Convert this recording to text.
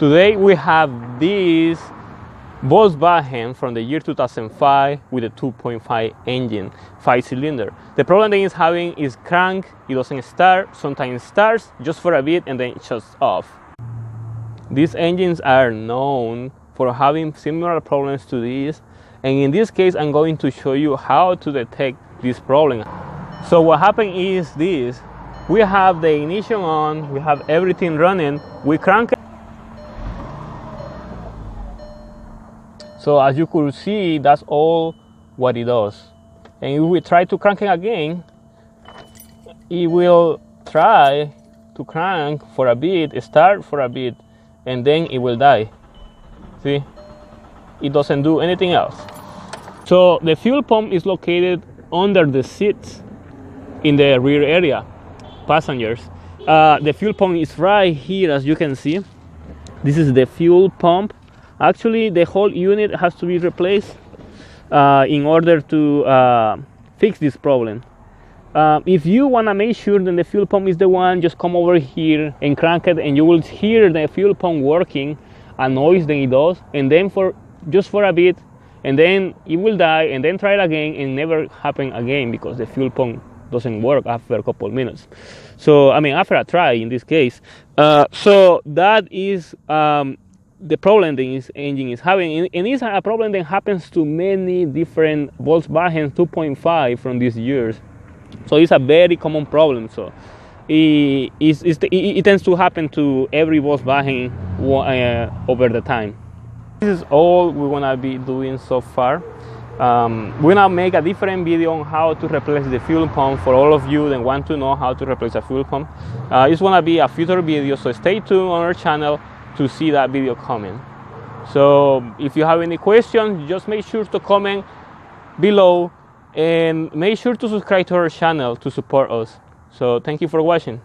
Today we have this Volkswagen from the year 2005 with a 2.5 engine, 5-cylinder. The problem that it's having is crank, it doesn't start, sometimes starts just for a bit and then it shuts off. These engines are known for having similar problems to this, and in this case I'm going to show you how to detect this problem. So what happened is this: we have the ignition on, we have everything running, we crank it. So as you could see, that's all what it does. And if we try to crank it again, it will try to crank for a bit, start for a bit, and then it will die. See? It doesn't do anything else. So the fuel pump is located under the seats in the rear area, passengers. The fuel pump is right here, as you can see. This is the fuel pump. Actually, the whole unit has to be replaced in order to fix this problem. If you want to make sure that the fuel pump is the one, just come over here and crank it, and you will hear the fuel pump working, a noise that it does, and then just for a bit, and then it will die, and then try it again, and never happen again because the fuel pump doesn't work after a couple of minutes. So, I mean, after a try in this case. So that is the problem that this engine is having, and it's a problem that happens to many different Volkswagen 2.5 from these years. So it's a very common problem. So it tends to happen to every Volkswagen over the time. This is all we're gonna be doing so far. We're gonna make a different video on how to replace the fuel pump for all of you that want to know how to replace a fuel pump. It's gonna be a future video, so stay tuned on our channel to see that video coming. So if you have any questions, just make sure to comment below and make sure to subscribe to our channel to support us. So thank you for watching.